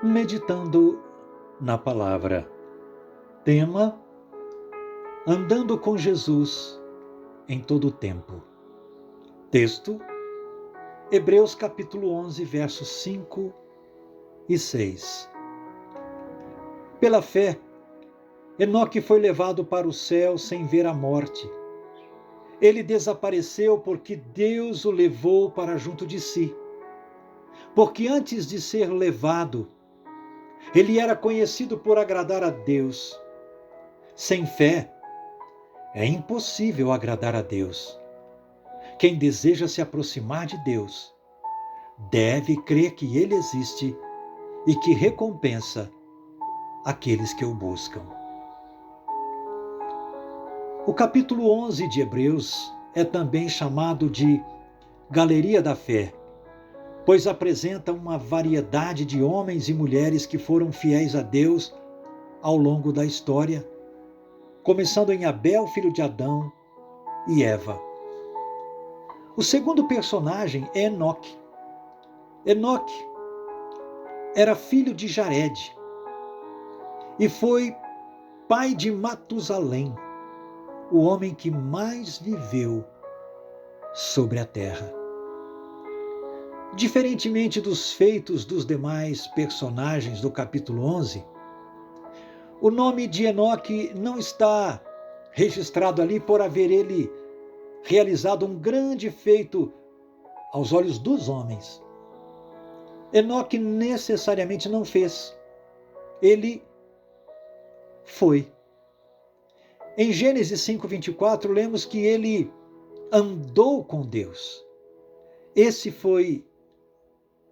Meditando na palavra. Tema: andando com Jesus em todo o tempo. Texto: Hebreus capítulo 11, versos 5 e 6. Pela fé, Enoque foi levado para o céu sem ver a morte. Ele desapareceu porque Deus o levou para junto de si. Porque antes de ser levado, ele era conhecido por agradar a Deus. Sem fé, é impossível agradar a Deus. Quem deseja se aproximar de Deus, deve crer que Ele existe e que recompensa aqueles que o buscam. O capítulo 11 de Hebreus é também chamado de Galeria da Fé, pois apresenta uma variedade de homens e mulheres que foram fiéis a Deus ao longo da história, começando em Abel, filho de Adão, e Eva. O segundo personagem é Enoque. Enoque era filho de Jared e foi pai de Matusalém, o homem que mais viveu sobre a terra. Diferentemente dos feitos dos demais personagens do capítulo 11, o nome de Enoque não está registrado ali por haver ele realizado um grande feito aos olhos dos homens. Enoque necessariamente não fez. Ele foi. Em Gênesis 5:24, lemos que ele andou com Deus. Esse foi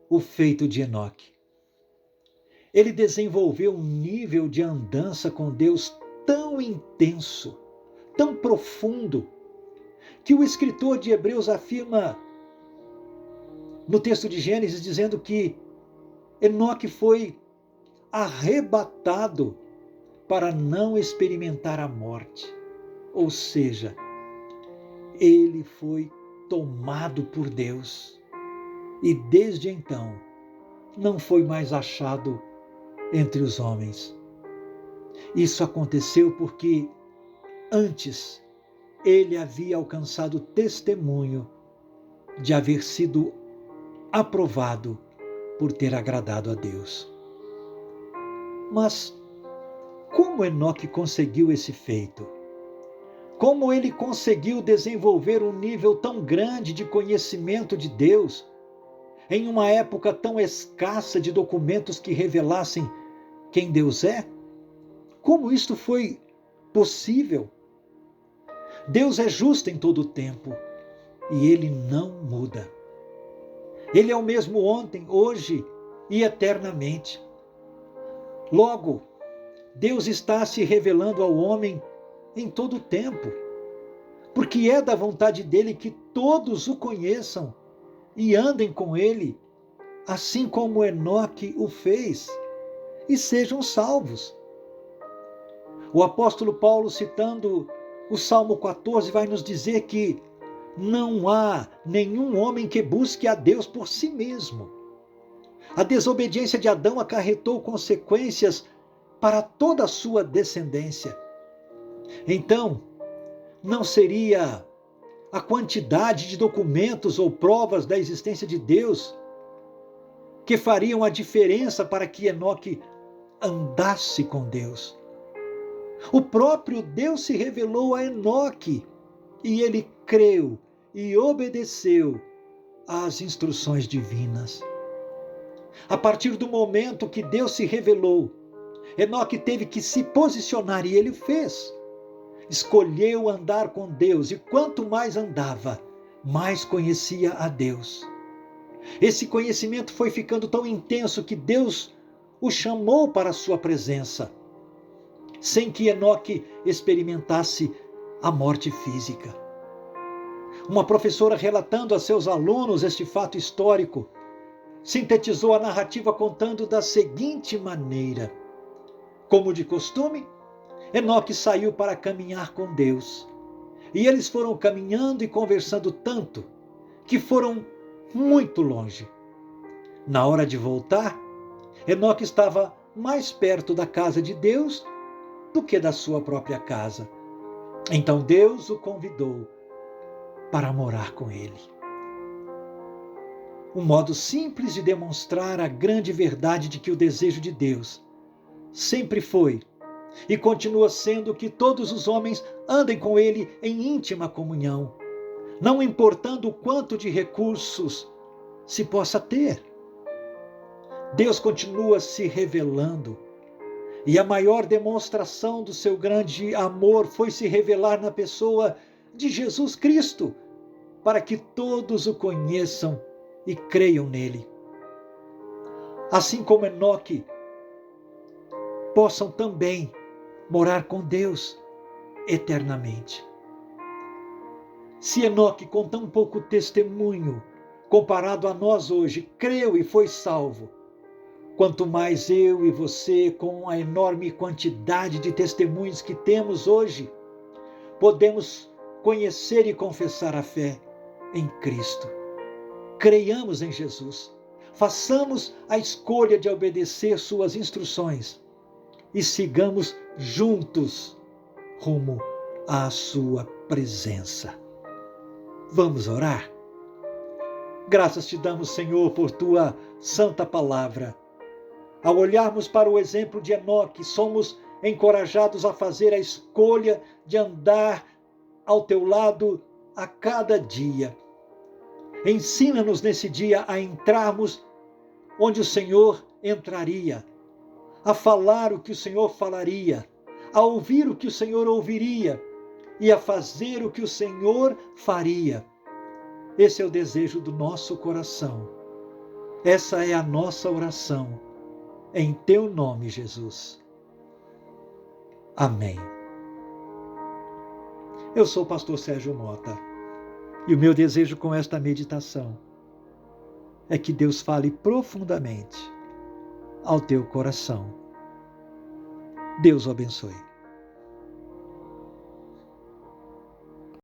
o feito de Enoque. Ele desenvolveu um nível de andança com Deus tão intenso, tão profundo, que o escritor de Hebreus afirma no texto de Gênesis, dizendo que Enoque foi arrebatado para não experimentar a morte. Ou seja, ele foi tomado por Deus e desde então não foi mais achado entre os homens. Isso aconteceu porque antes ele havia alcançado testemunho de haver sido aprovado por ter agradado a Deus. Mas como Enoque conseguiu esse feito? Como ele conseguiu desenvolver um nível tão grande de conhecimento de Deus em uma época tão escassa de documentos que revelassem quem Deus é? Como isto foi possível? Deus é justo em todo o tempo e Ele não muda. Ele é o mesmo ontem, hoje e eternamente. Logo, Deus está se revelando ao homem em todo o tempo, porque é da vontade dele que todos o conheçam e andem com ele, assim como Enoque o fez, e sejam salvos. O apóstolo Paulo, citando o Salmo 14, vai nos dizer que não há nenhum homem que busque a Deus por si mesmo. A desobediência de Adão acarretou consequências para toda a sua descendência. Então, não seria a quantidade de documentos ou provas da existência de Deus que fariam a diferença para que Enoque andasse com Deus. O próprio Deus se revelou a Enoque e ele creu e obedeceu às instruções divinas. A partir do momento que Deus se revelou, Enoque teve que se posicionar e ele fez. Escolheu andar com Deus e quanto mais andava, mais conhecia a Deus. Esse conhecimento foi ficando tão intenso que Deus o chamou para a sua presença, sem que Enoque experimentasse a morte física. Uma professora, relatando a seus alunos este fato histórico, sintetizou a narrativa contando da seguinte maneira: como de costume, Enoque saiu para caminhar com Deus. E eles foram caminhando e conversando tanto que foram muito longe. Na hora de voltar, Enoque estava mais perto da casa de Deus do que da sua própria casa. Então Deus o convidou para morar com ele. Um modo simples de demonstrar a grande verdade de que o desejo de Deus sempre foi e continua sendo que todos os homens andem com ele em íntima comunhão, não importando o quanto de recursos se possa ter. Deus continua se revelando, e a maior demonstração do seu grande amor foi se revelar na pessoa de Jesus Cristo, para que todos o conheçam e creiam nele. Assim como Enoque, possam também morar com Deus eternamente. Se Enoque, com tão pouco testemunho, comparado a nós hoje, creu e foi salvo, quanto mais eu e você, com a enorme quantidade de testemunhos que temos hoje, podemos conhecer e confessar a fé em Cristo. Creiamos em Jesus, façamos a escolha de obedecer suas instruções e sigamos juntos rumo à sua presença. Vamos orar? Graças te damos, Senhor, por tua santa palavra. Ao olharmos para o exemplo de Enoque, somos encorajados a fazer a escolha de andar ao teu lado a cada dia. Ensina-nos nesse dia a entrarmos onde o Senhor entraria, a falar o que o Senhor falaria, a ouvir o que o Senhor ouviria e a fazer o que o Senhor faria. Esse é o desejo do nosso coração. Essa é a nossa oração. Em teu nome, Jesus. Amém. Eu sou o pastor Sérgio Mota e o meu desejo com esta meditação é que Deus fale profundamente ao teu coração. Deus o abençoe.